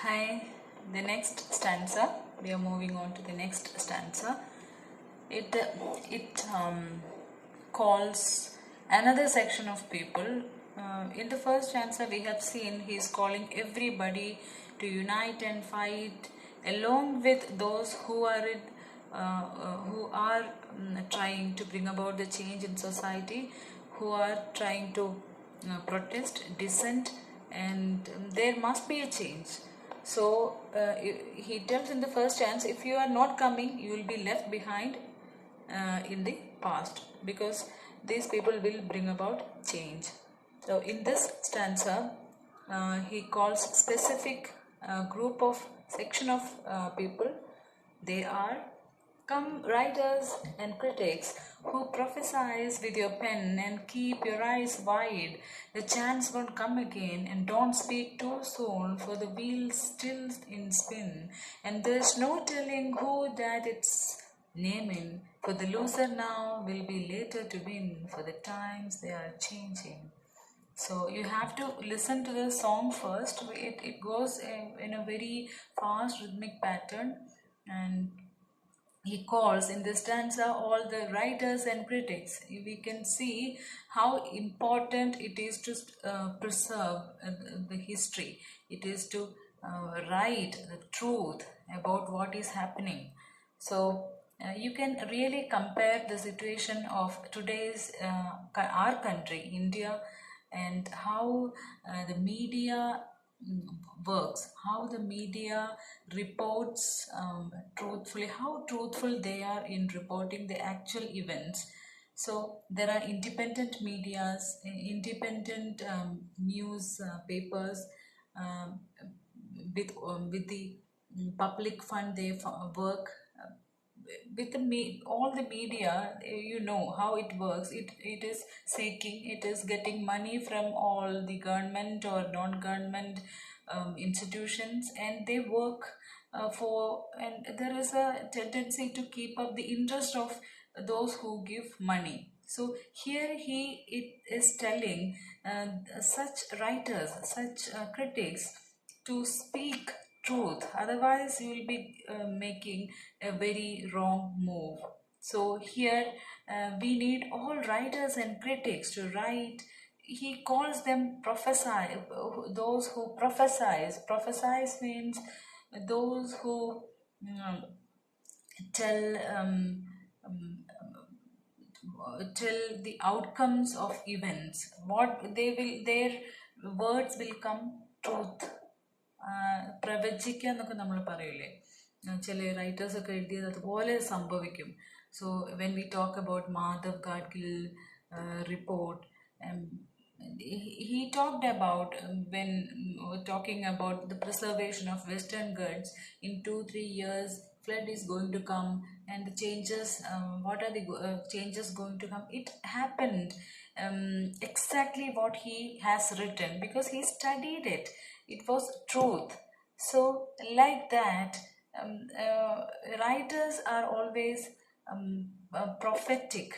Hi, the next stanza. We are moving on to the next stanza. It calls another section of people. In the first stanza, we have seen he is calling everybody to unite and fight, along with those who are trying to bring about the change in society, who are trying to protest, dissent, and there must be a change. So he tells in the first chance, if you are not coming, you will be left behind in the past, because these people will bring about change. So in this stanza, he calls specific group of section of people. They are: come, writers and critics, who prophesize with your pen and keep your eyes wide. The chance won't come again, and don't speak too soon, for the wheel's still in spin, and there's no telling who that it's naming. For the loser now will be later to win, for the times they are changing. So you have to listen to the song first. It goes in a very fast rhythmic pattern, and he calls in this stanza all the writers and critics. We can see how important it is to preserve the history. It is to write the truth about what is happening. So you can really compare the situation of today's our country, India, and how the media works, how the media reports truthfully, how truthful they are in reporting the actual events. So there are independent medias, independent news papers, um, with the public fund they work. With all the media, you know how it works. It is seeking, it is getting money from all the government or non-government institutions, and they work and there is a tendency to keep up the interest of those who give money. So here it is telling such writers, such critics, to speak truth, otherwise you will be making a very wrong move. So here we need all writers and critics to write. He calls them prophesy, those who prophesize means those who um, tell tell the outcomes of events, what they will, their words will come truth. പ്രവചിക്കുക എന്നൊക്കെ നമ്മൾ പറയില്ലേ, ചില writers ഒക്കെ എഴുതിയത് അതുപോലെ സംഭവിക്കും. So when we talk about Madhav Gadgil report, he talked about when talking about the preservation of Western Ghats, in 2-3 years flood is going to come, and the changes, what are the changes going to come? It happened exactly what he has written, because he studied it. It was truth. So like that, writers are always prophetic.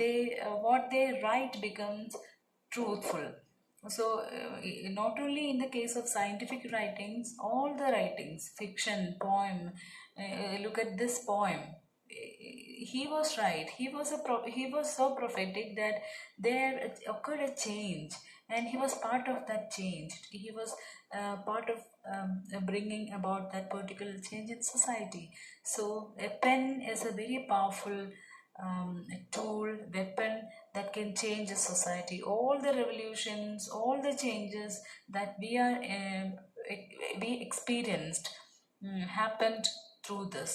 They what they write becomes truthful. So not only in the case of scientific writings, all the writings, fiction, poem, look at this poem. He was right. He was so prophetic that there occurred a change, and he was part of that change. He was part of bringing about that particular change in society. So a pen is a very powerful tool, weapon that can change a society. All the revolutions, all the changes that we experienced happened through this.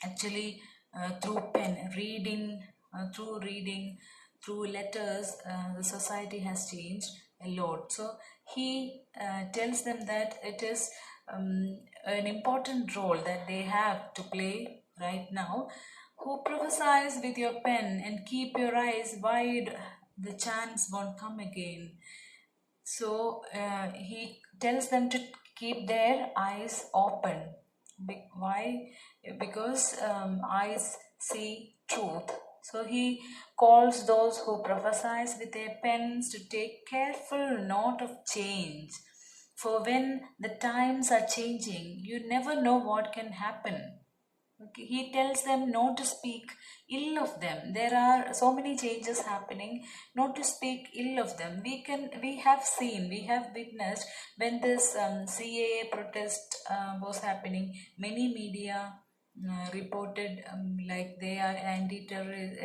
Actually, through pen, reading, through letters, the society has changed a lot. So he tells them that it is an important role that they have to play right now. Who prophesies with your pen and keep your eyes wide, the chance won't come again. So he tells them to keep their eyes open. Why? Because eyes see truth. So he calls those who prophesize with their pens to take careful note of change. For when the times are changing, you never know what can happen. Okay, he tells them not to speak ill of them. There are so many changes happening. Not to speak ill of them. We have seen, we have witnessed when this CAA protest was happening. Many media reported like they are anti-terrorist,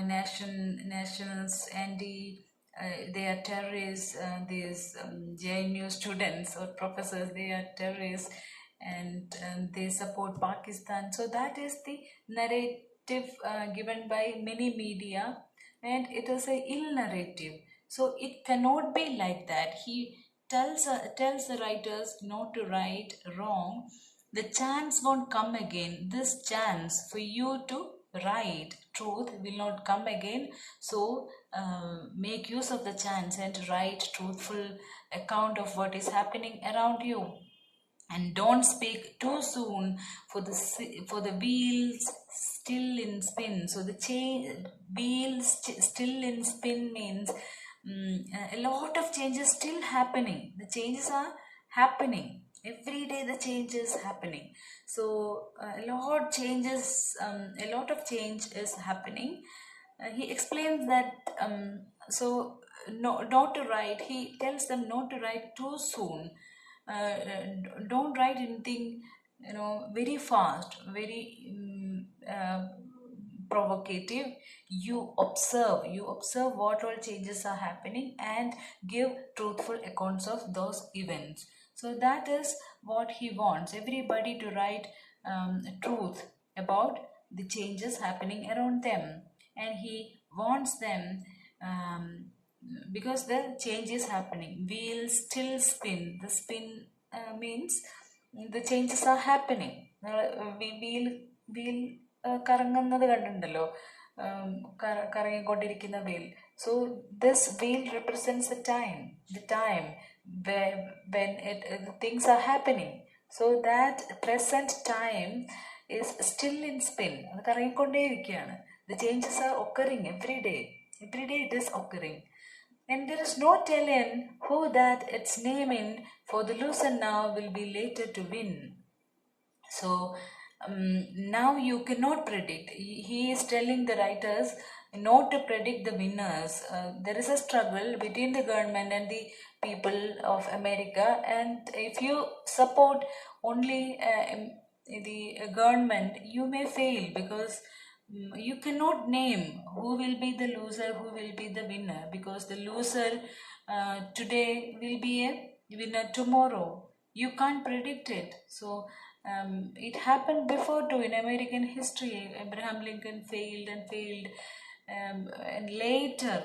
nationals, they are terrorists. These JNU students or professors, they are terrorists, and they support Pakistan. So that is the narrative given by many media, and it is a ill narrative. So it cannot be like that. He tells the writers not to write wrong. The chance won't come again. This chance for you to write truth will not come again. So make use of the chance and write truthful account of what is happening around you, and don't speak too soon, for the wheels still in spin. So the still in spin means a lot of changes still happening. The changes are happening every day. The change is happening. So a lot of change is happening. He explains that so no, not to write. He tells them not to write too soon. Don't write anything very fast, very provocative. You observe what all changes are happening and give truthful accounts of those events. So that is what he wants everybody to write truth about the changes happening around them, and he wants them because the change is happening. Wheels still spin. The spin means the changes are happening. Wheel കറങ്ങുന്നത് കണ്ടിട്ടുണ്ടല്ലോ, കറങ്ങിക്കൊണ്ടിരിക്കുന്ന wheel. So this wheel represents the time when things are happening. So that present time is still in spin. അത് കറങ്ങിക്കൊണ്ടേയിരിക്കുകയാണ്. The changes are occurring every day. Every day it is occurring. And there is no telling who that it's naming, for the loser now will be later to win. So now you cannot predict. He is telling the writers not to predict the winners. There is a struggle between the government and the people of America, and if you support only the government, you may fail, because you cannot name who will be the loser, who will be the winner, because the loser today will be a winner tomorrow. You can't predict it. So it happened before too in American history. Abraham Lincoln failed and failed, and later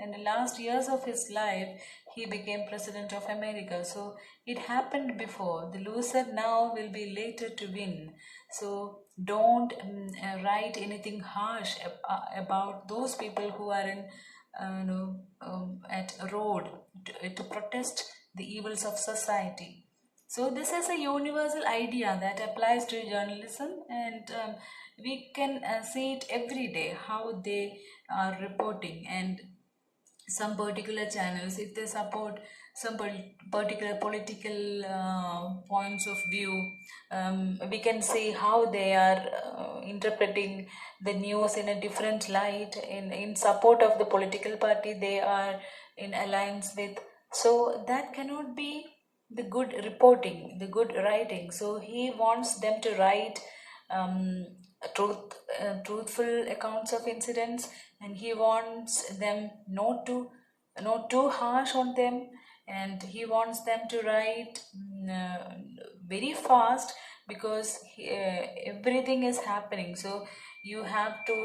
in the last years of his life, he became president of America. So it happened before. The loser now will be later to win. So don't write anything harsh about those people who are in at a road to protest the evils of society. So this is a universal idea that applies to journalism, and we can see it every day, how they are reporting. And some particular channels, if they support some particular political points of view, we can see how they are interpreting the news in a different light, in support of the political party they are in alliance with. So that cannot be the good reporting, the good writing. So he wants them to write truthful accounts of incidents, and he wants them not too harsh on them, and he wants them to write very fast, because everything is happening. So you have to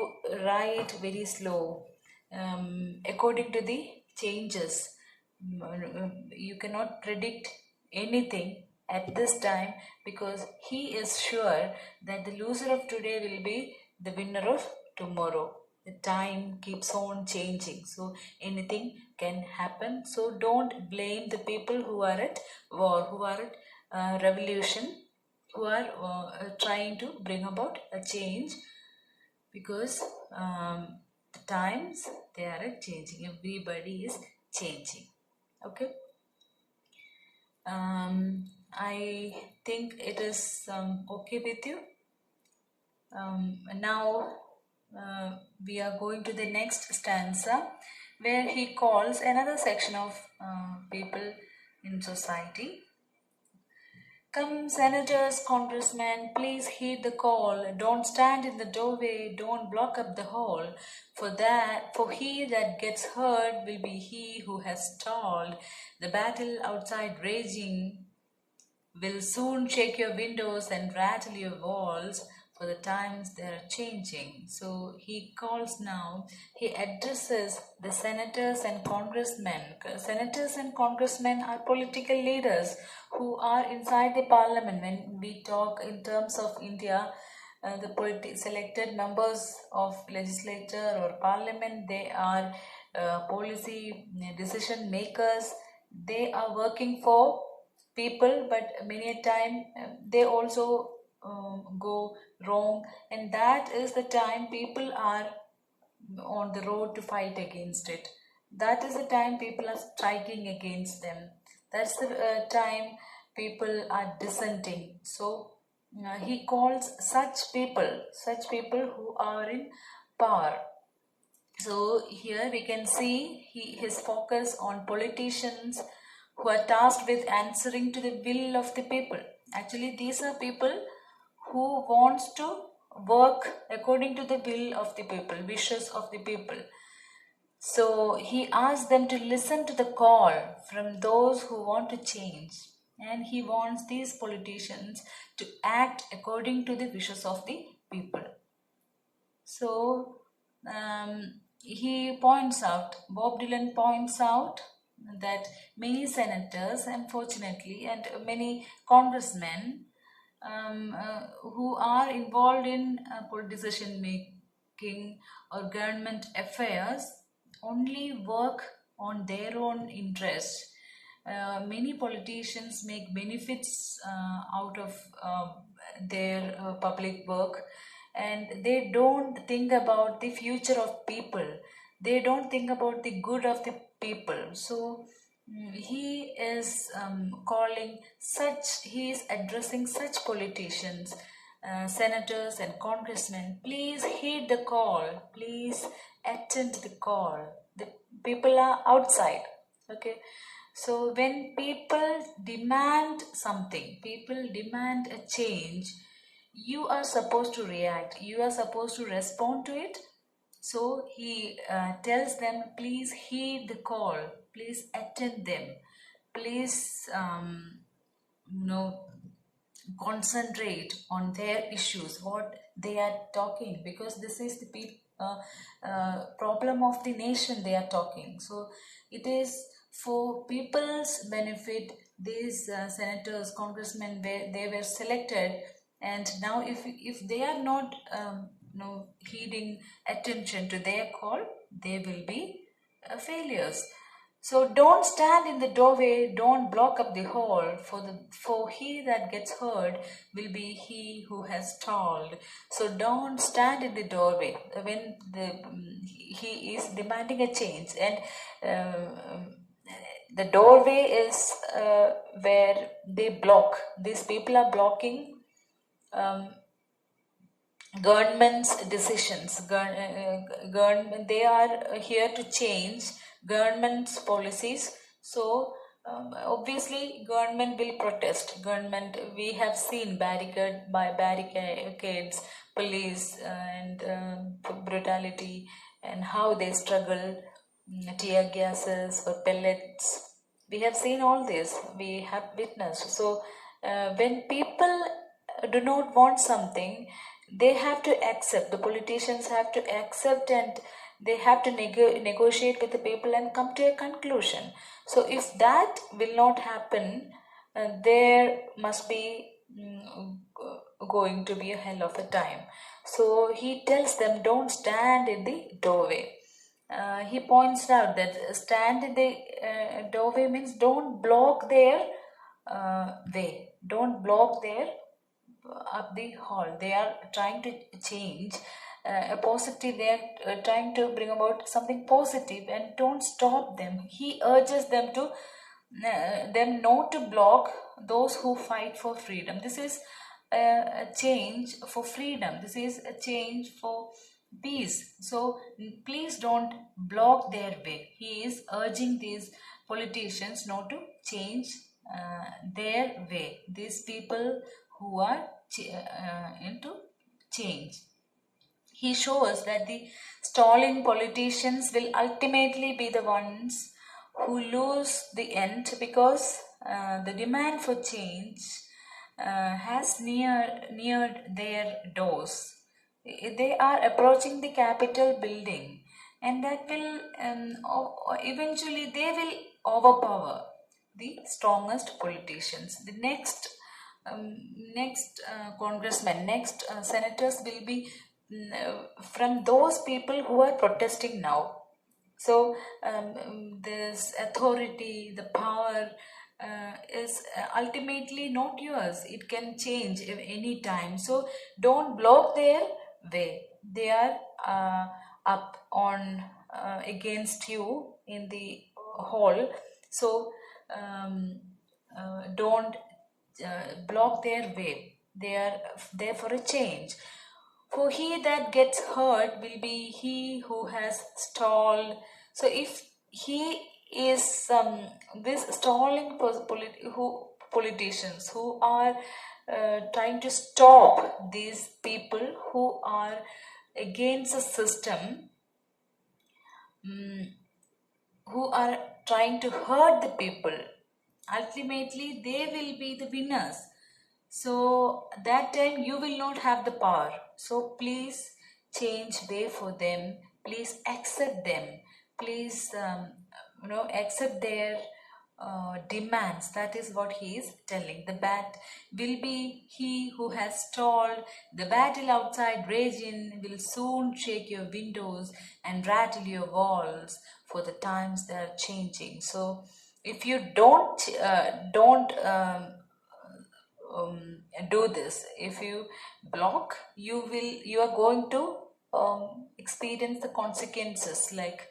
write very slow according to the changes. You cannot predict anything at this time, because he is sure that the loser of today will be the winner of tomorrow. The time keeps on changing, so anything can happen. So don't blame the people who are at war, who are at revolution, who are trying to bring about a change, because the times, they are changing. Everybody is changing. Okay. I think it is okay with you. Now we are going to the next stanza, where he calls another section of people in society. Come, senators, congressmen, please heed the call. Don't stand in the doorway, don't block up the hall. For he that gets hurt will be he who has stalled. The battle outside raging will soon shake your windows and rattle your walls, for the times they are changing. So he calls now, he addresses the senators and congressmen. Senators and congressmen are political leaders who are inside the parliament. When we talk in terms of India, the selected members of legislature or parliament, they are policy decision makers. They are working for people, but many a time they also go wrong, and that is the time people are on the road to fight against it. That is the time people are striking against them. That's the time people are dissenting. So he calls such people who are in power. So here we can see his focus on politicians who are tasked with answering to the will of the people. Actually, these are people who wants to work according to the will of the people, wishes of the people. So he asks them to listen to the call from those who want to change. And he wants these politicians to act according to the wishes of the people. So Bob Dylan points out that many senators, unfortunately, and many congressmen who are involved in decision making or government affairs only work on their own interests. Many politicians make benefits out of their public work, and they don't think about the future of people. They don't think about the good of the people. So he is he is addressing such politicians, senators and congressmen. Please heed the call, please attend the call. The people are outside. Okay, so when people demand something, people demand a change, you are supposed to react, you are supposed to respond to it. So he tells them, please heed the call, please attend them, please concentrate on their issues, what they are talking, because this is the problem of the nation they are talking. So it is for people's benefit. These senators, congressmen, they were selected, and now if they are not heeding attention to their call, they will be failures. So don't stand in the doorway, don't block up the hall, for he that gets hurt will be he who has stalled. So don't stand in the doorway when he is demanding a change, and the doorway is where they block. These people are blocking government's decisions. Government, they are here to change government's policies. So obviously government will protest. Government, we have seen barricades, police and brutality, and how they struggle, tear gases or pellets. We have seen all this, we have witnessed. So when people do not want something, they have to accept, the politicians have to accept, and they have to negotiate with the people and come to a conclusion. So if that will not happen, there must be going to be a hell of a time. So he tells them, don't stand in the doorway. He points out that stand in the doorway means don't block their way, don't block their up the hall. They are trying to change a positive, they are trying to bring about something positive, and don't stop them. He urges them to them not to block those who fight for freedom. This is a change for freedom. This is a change for peace. So please don't block their way. He is urging these politicians not to change their way. These people who are into change. He shows that the stalling politicians will ultimately be the ones who lose the end, because the demand for change has neared their doors. They are approaching the Capitol building, and that will eventually they will overpower the strongest politicians. The next congressmen, next senators will be from those people who are protesting now. So this authority, the power is ultimately not yours. It can change any time. So don't block their way. They are up on against you in the hall. So don't block their way. They are there for a change. For he that gets hurt will be he who has stalled. So if he is this stalling politicians who are trying to stop these people who are against the system, who are trying to hurt the people, ultimately they will be the winners. So that time you will not have the power. So please change way for them. Please accept them. Please accept their demands. That is what he is telling. The bat will be he who has stalled. The battle outside raging will soon shake your windows and rattle your walls, for the times they are changing. So if you don't do this, if you block, you are going to experience the consequences. Like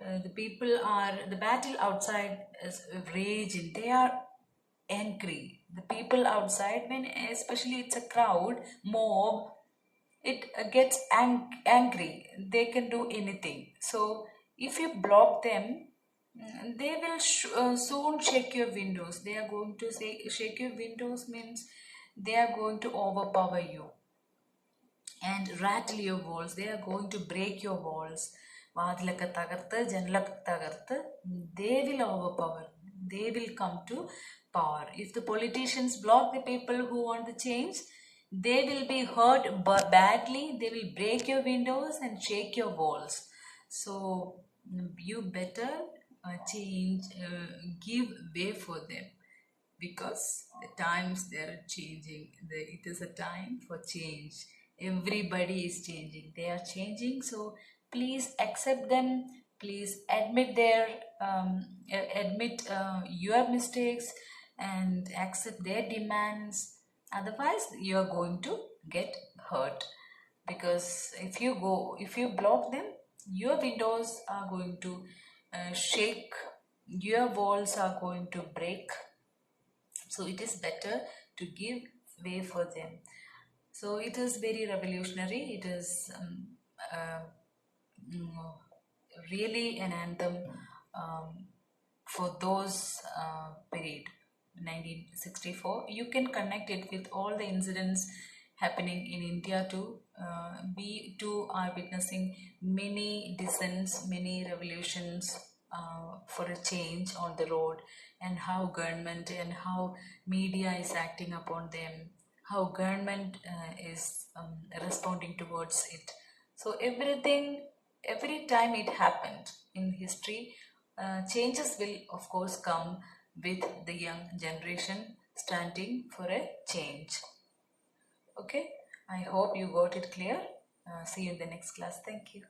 the battle outside is raging. They are angry. The people outside, when especially it's a crowd, mob, it gets angry. They can do anything. So if you block them, they will soon shake your windows. They are going to say shake your windows means they are going to overpower you and rattle your walls. They are going to break your walls. വാതിലൊക്കെ തകർത്ത് ജനലൊക്കെ തകർത്ത് they will overpower. They will come to power. If the politicians block the people who want the change, they will be hurt badly. They will break your windows and shake your walls. So you better change, give way for them, because the times they are changing. It is a time for change. Everybody is changing. They are changing. So please accept them. Please admit your mistakes and accept their demands. Otherwise you are going to get hurt, because if you block them, your windows are going to shake, your walls are going to break. So it is better to give way for them. So it is very revolutionary. It is really an anthem for those period, 1964. You can connect it with all the incidents happening in India too. We too are witnessing many dissents, many revolutions for a change on the road, and how government and how media is acting upon them, how government is responding towards it. So every time it happened in history, changes will of course come with the young generation standing for a change. Okay, I hope you got it clear. See you in the next class. Thank you.